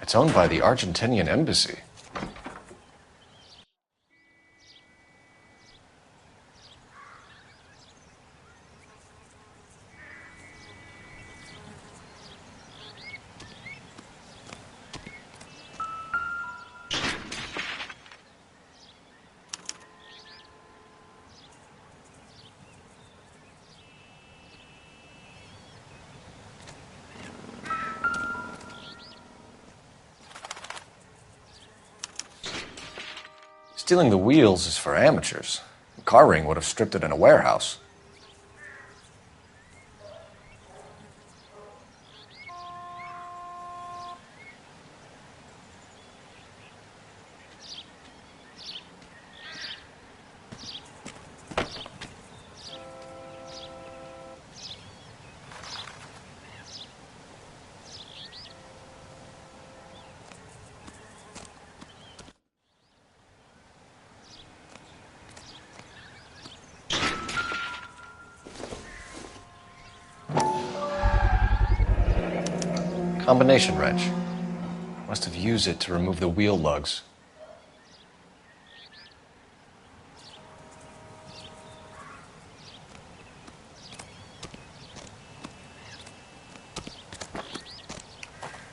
It's owned by the Argentinian embassy. Stealing the wheels is for amateurs. The car ring would have stripped it in a warehouse. Combination wrench. Must have used it to remove the wheel lugs.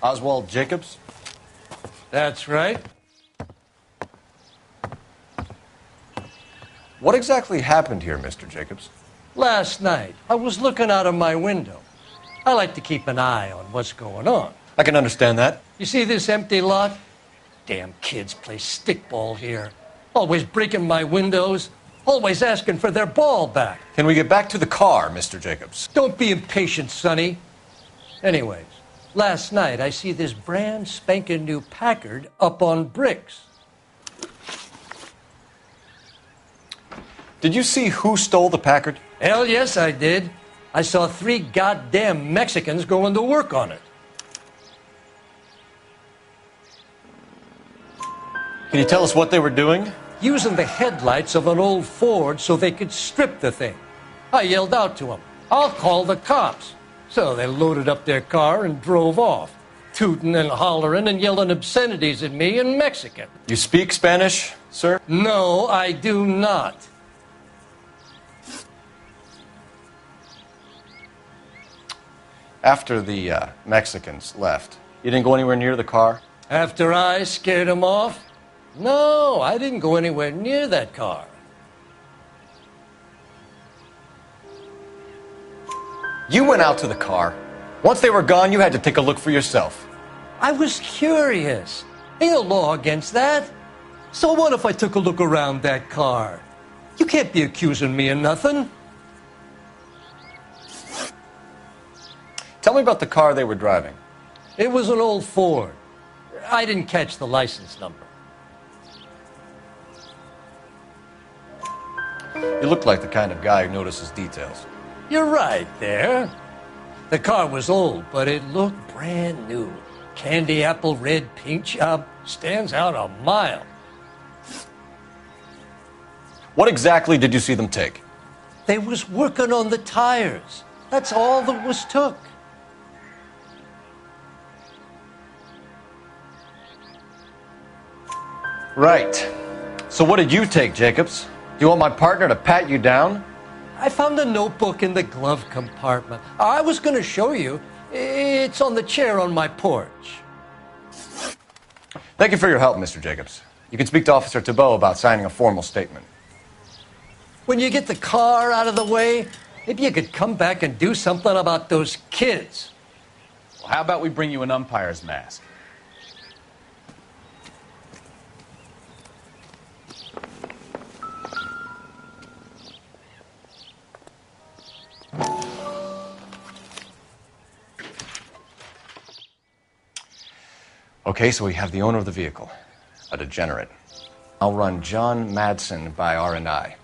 Oswald Jacobs? That's right. What exactly happened here, Mr. Jacobs? Last night, I was looking out of my window. I like to keep an eye on what's going on. I can understand that. You see this empty lot? Damn kids play stickball here. Always breaking my windows. Always asking for their ball back. Can we get back to the car, Mr. Jacobs? Don't be impatient, Sonny. Anyways, last night I see this brand spanking new Packard up on bricks. Did you see who stole the Packard? Hell yes, I did. I saw 3 goddamn Mexicans going to work on it. Can you tell us what they were doing? Using the headlights of an old Ford so they could strip the thing. I yelled out to them, "I'll call the cops." So they loaded up their car and drove off, tooting and hollering and yelling obscenities at me in Mexican. You speak Spanish, sir? No, I do not. After the Mexicans left, you didn't go anywhere near the car? After I scared them off? No, I didn't go anywhere near that car. You went out to the car. Once they were gone, you had to take a look for yourself. I was curious. Ain't no law against that. So what if I took a look around that car? You can't be accusing me of nothing. Tell me about the car they were driving. It was an old Ford. I didn't catch the license number. You look like the kind of guy who notices details. You're right there. The car was old, but it looked brand new. Candy apple red paint job stands out a mile. What exactly did you see them take? They was working on the tires. That's all that was took. Right. So what did you take, Jacobs? Do you want my partner to pat you down? I found a notebook in the glove compartment. I was going to show you. It's on the chair on my porch. Thank you for your help, Mr. Jacobs. You can speak to Officer Thibault about signing a formal statement. When you get the car out of the way, maybe you could come back and do something about those kids. Well, how about we bring you an umpire's mask? Okay, so we have the owner of the vehicle, a degenerate. I'll run John Madsen by R&I.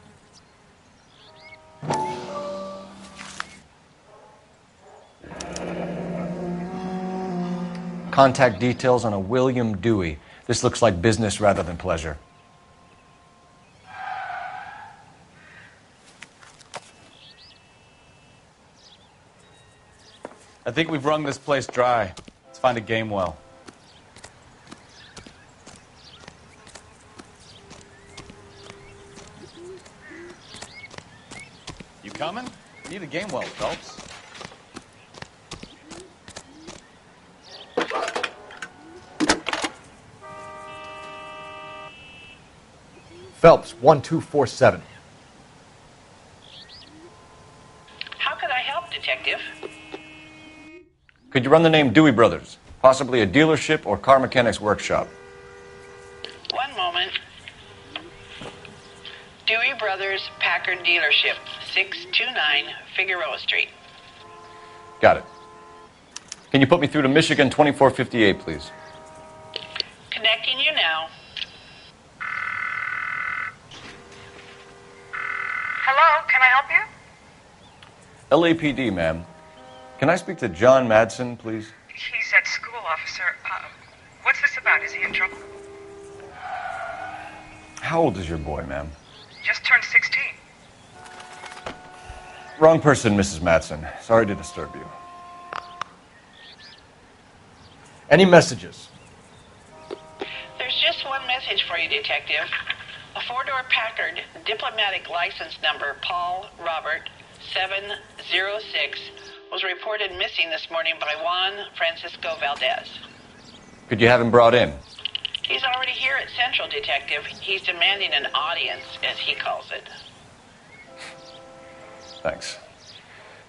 Contact details on a William Dewey. This looks like business rather than pleasure. I think we've wrung this place dry. Let's find a game well. You coming? We need a game well, Phelps. Phelps, 1247. How can I help, Detective? Could you run the name Dewey Brothers? Possibly a dealership or car mechanics workshop. One moment. Dewey Brothers Packard Dealership, 629 Figueroa Street. Got it. Can you put me through to Michigan 2458, please? Connecting you now. Hello, can I help you? LAPD, ma'am. Can I speak to John Madsen, please? He's at school, officer. What's this about? Is he in trouble? How old is your boy, ma'am? Just turned 16. Wrong person, Mrs. Madsen. Sorry to disturb you. Any messages? There's just one message for you, Detective. A four-door Packard, diplomatic license number Paul Robert 706, was reported missing this morning by Juan Francisco Valdez. Could you have him brought in? He's already here at Central, Detective. He's demanding an audience, as he calls it. Thanks.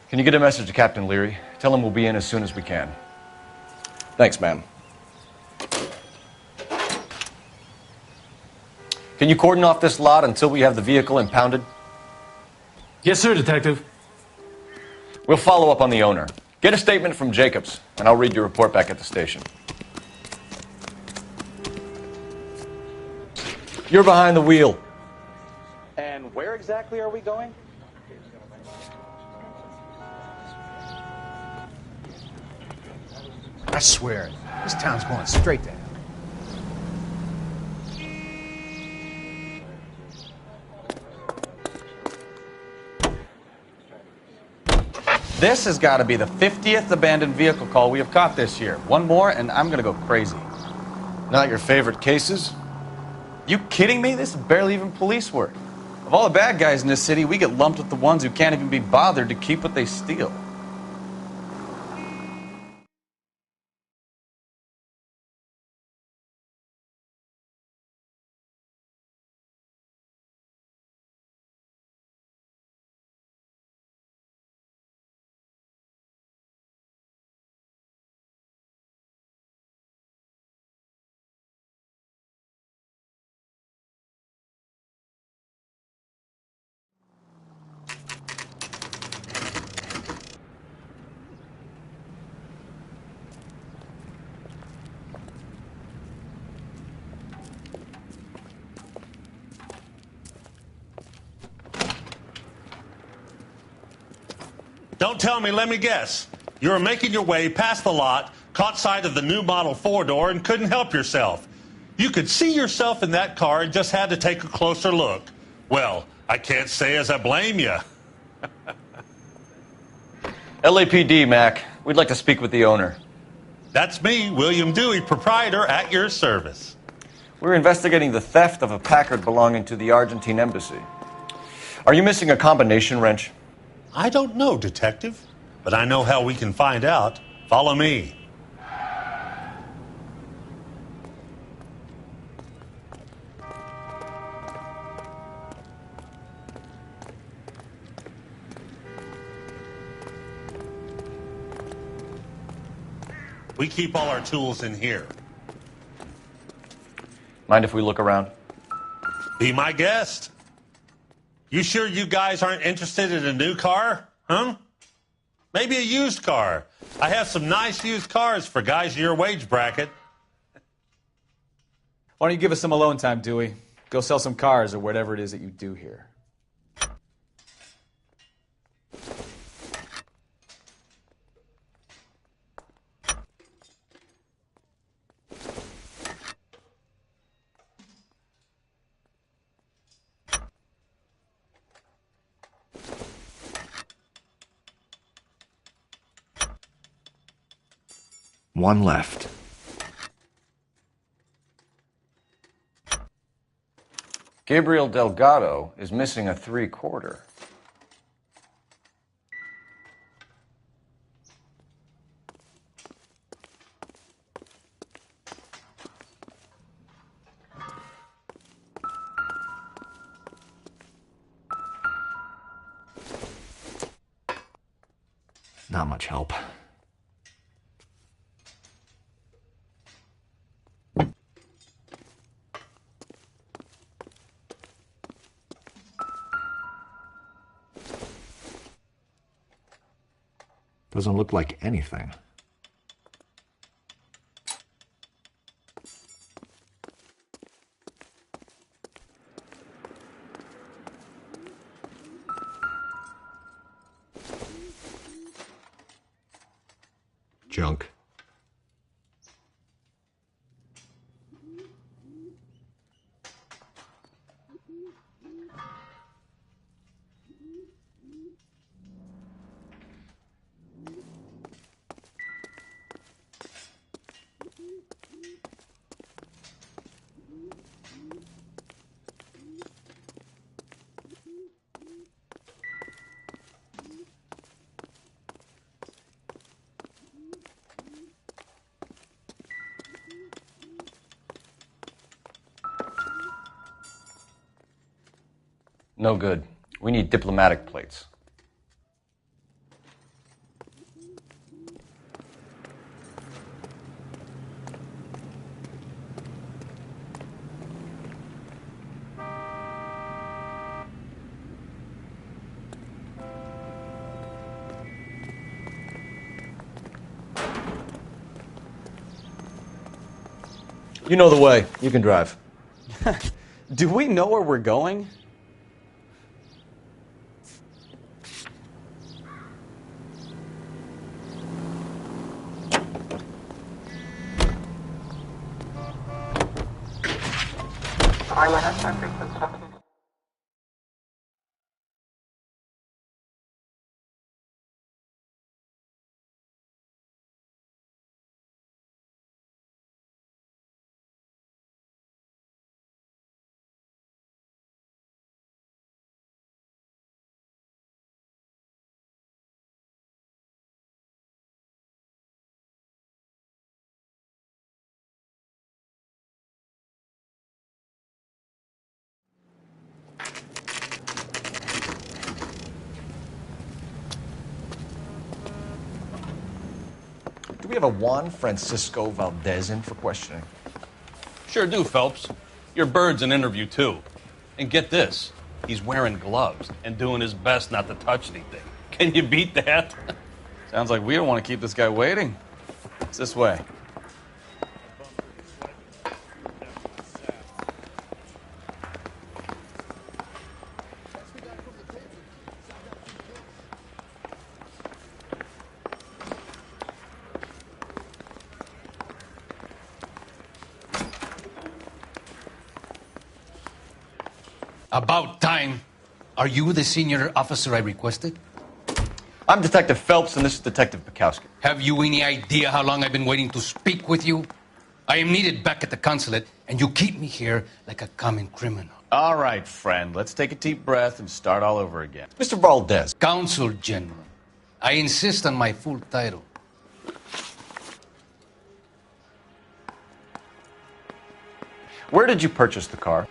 Can you get a message to Captain Leary? Tell him we'll be in as soon as we can. Thanks, ma'am. Can you cordon off this lot until we have the vehicle impounded? Yes, sir, Detective. We'll follow up on the owner. Get a statement from Jacobs, and I'll read your report back at the station. You're behind the wheel. And where exactly are we going? I swear, this town's going straight to hell. This has got to be the 50th abandoned vehicle call we have caught this year. One more, and I'm going to go crazy. Not your favorite cases? You kidding me? This is barely even police work. Of all the bad guys in this city, we get lumped with the ones who can't even be bothered to keep what they steal. Don't tell me, let me guess. You were making your way past the lot, caught sight of the new model four-door, and couldn't help yourself. You could see yourself in that car and just had to take a closer look. Well, I can't say as I blame you. LAPD, Mac. We'd like to speak with the owner. That's me, William Dewey, proprietor, at your service. We're investigating the theft of a Packard belonging to the Argentine embassy. Are you missing a combination wrench? I don't know, Detective, but I know how we can find out. Follow me. We keep all our tools in here. Mind if we look around? Be my guest. You sure you guys aren't interested in a new car? Huh? Maybe a used car. I have some nice used cars for guys in your wage bracket. Why don't you give us some alone time, Dewey? Go sell some cars or whatever it is that you do here. One left. Gabriel Delgado is missing a 3/4. Not much help. Doesn't look like anything. Junk. No good. We need diplomatic plates. You know the way. You can drive. Do we know where we're going? Do we have a Juan Francisco Valdez in for questioning? Sure do, Phelps. Your bird's an interview, too. And get this, he's wearing gloves and doing his best not to touch anything. Can you beat that? Sounds like we don't want to keep this guy waiting. It's this way. About time. Are you the senior officer I requested? I'm Detective Phelps, and this is Detective Bukowski. Have you any idea how long I've been waiting to speak with you? I am needed back at the consulate, and you keep me here like a common criminal. All right, friend, let's take a deep breath and start all over again. Mr. Valdez. Consul General. I insist on my full title. Where did you purchase the car?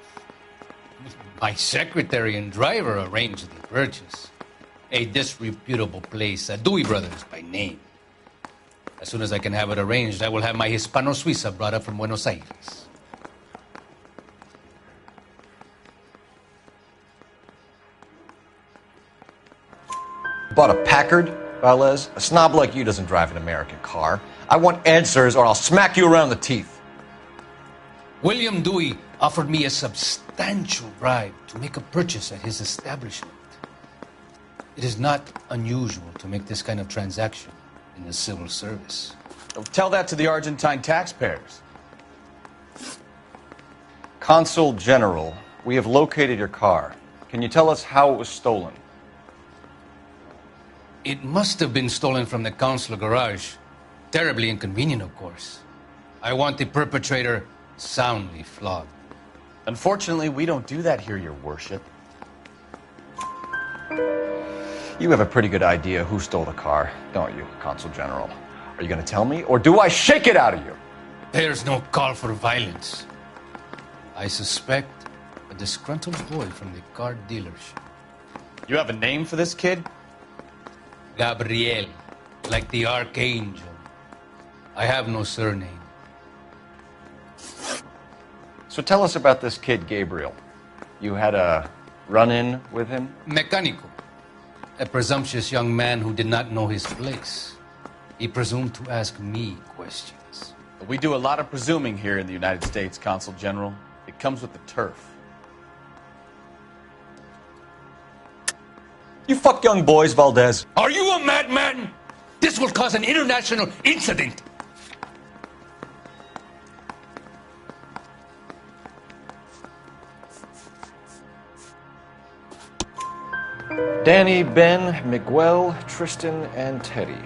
My secretary and driver arranged the purchase. A disreputable place, Dewey Brothers by name. As soon as I can have it arranged, I will have my Hispano Suiza brought up from Buenos Aires. Bought a Packard, Valdez? A snob like you doesn't drive an American car. I want answers or I'll smack you around the teeth. William Dewey offered me a substantial bribe to make a purchase at his establishment. It is not unusual to make this kind of transaction in the civil service. Tell that to the Argentine taxpayers. Consul General, we have located your car. Can you tell us how it was stolen? It must have been stolen from the consular garage. Terribly inconvenient, of course. I want the perpetrator soundly flogged. Unfortunately, we don't do that here, Your Worship. You have a pretty good idea who stole the car, don't you, Consul General? Are you going to tell me, or do I shake it out of you? There's no call for violence. I suspect a disgruntled boy from the car dealership. You have a name for this kid? Gabriel, like the archangel. I have no surname. So tell us about this kid, Gabriel. You had a run-in with him? Mecánico. A presumptuous young man who did not know his place. He presumed to ask me questions. We do a lot of presuming here in the United States, Consul General. It comes with the turf. You fuck young boys, Valdez. Are you a madman? This will cause an international incident. Danny, Ben, Miguel, Tristan, and Teddy.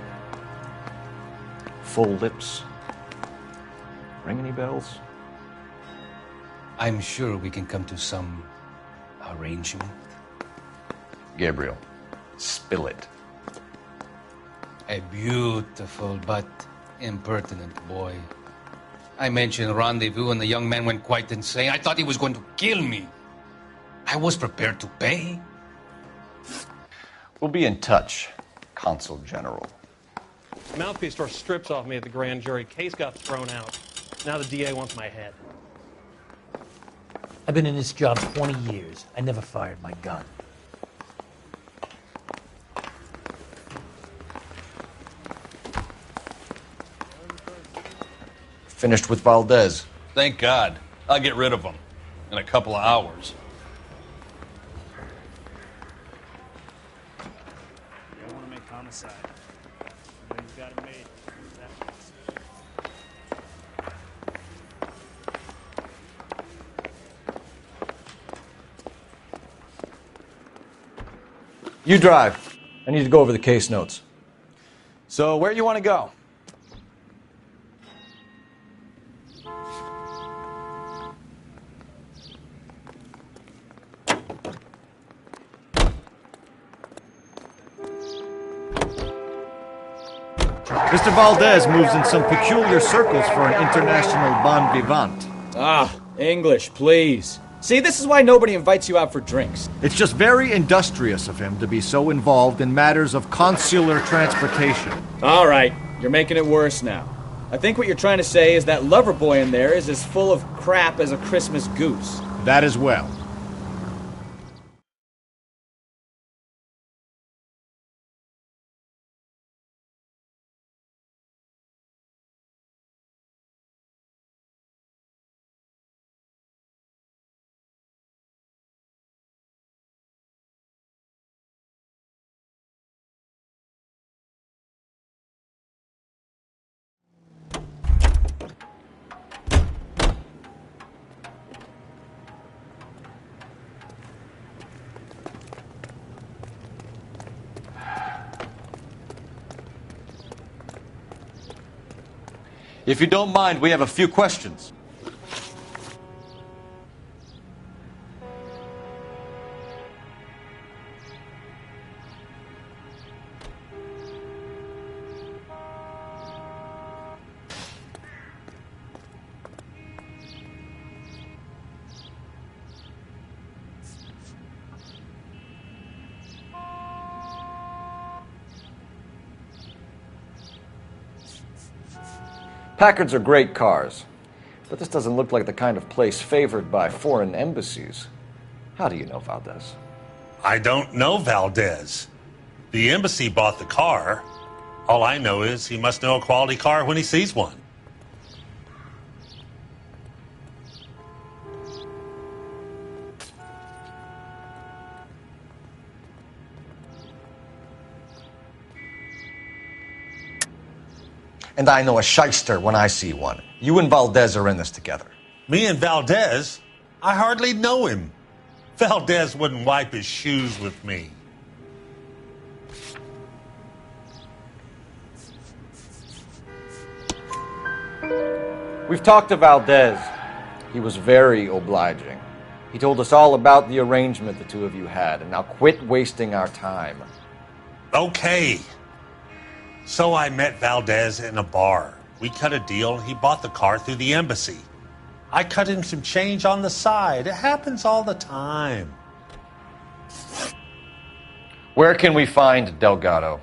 Full lips. Ring any bells? I'm sure we can come to some arrangement. Gabriel, spill it. A beautiful but impertinent boy. I mentioned rendezvous and the young man went quite insane. I thought he was going to kill me. I was prepared to pay. We'll be in touch, Consul General. Mouthpiece tore strips off me at the grand jury. Case got thrown out. Now the DA wants my head. I've been in this job 20 years. I never fired my gun. Finished with Valdez. Thank God. I'll get rid of him in a couple of hours. You don't want to make homicide. You know you've got it made. You drive. I need to go over the case notes. So, where you want to go? Mr. Valdez moves in some peculiar circles for an international bon vivant. Ah, English, please. See, this is why nobody invites you out for drinks. It's just very industrious of him to be so involved in matters of consular transportation. All right, you're making it worse now. I think what you're trying to say is that lover boy in there is as full of crap as a Christmas goose. That as well. If you don't mind, we have a few questions. Packards are great cars, but this doesn't look like the kind of place favored by foreign embassies. How do you know Valdez? I don't know Valdez. The embassy bought the car. All I know is he must know a quality car when he sees one. And I know a shyster when I see one. You and Valdez are in this together. Me and Valdez? I hardly know him. Valdez wouldn't wipe his shoes with me. We've talked to Valdez. He was very obliging. He told us all about the arrangement the two of you had, and now quit wasting our time. Okay. So I met Valdez in a bar. We cut a deal, and he bought the car through the embassy. I cut him some change on the side. It happens all the time. Where can we find Delgado?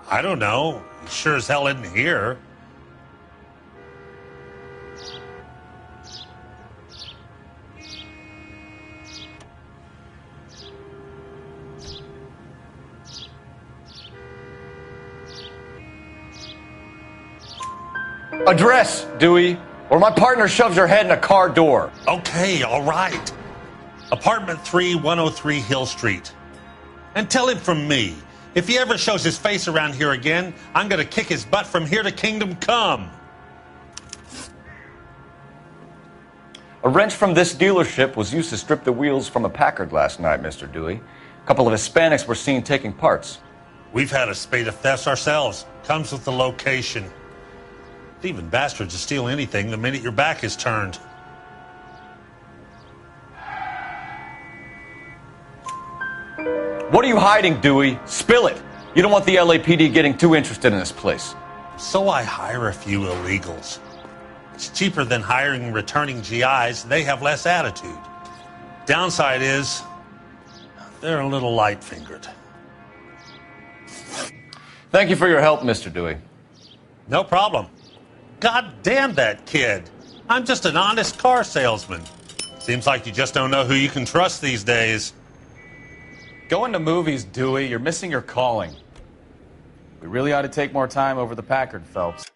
I don't know. He sure as hell isn't here. Address, Dewey, or my partner shoves her head in a car door. Okay, all right. Apartment 3, 103 Hill Street. And tell him from me, if he ever shows his face around here again, I'm going to kick his butt from here to Kingdom Come. A wrench from this dealership was used to strip the wheels from a Packard last night, Mr. Dewey. A couple of Hispanics were seen taking parts. We've had a spate of thefts ourselves. Comes with the location. Thieving bastards to steal anything the minute your back is turned. What are you hiding, Dewey? Spill it. You don't want the LAPD getting too interested in this place. So I hire a few illegals. It's cheaper than hiring returning GIs. They have less attitude. Downside is, they're a little light-fingered. Thank you for your help, Mr. Dewey. No problem. God damn that kid. I'm just an honest car salesman. Seems like you just don't know who you can trust these days. Going to movies, Dewey. You're missing your calling. We really ought to take more time over the Packard, Phelps.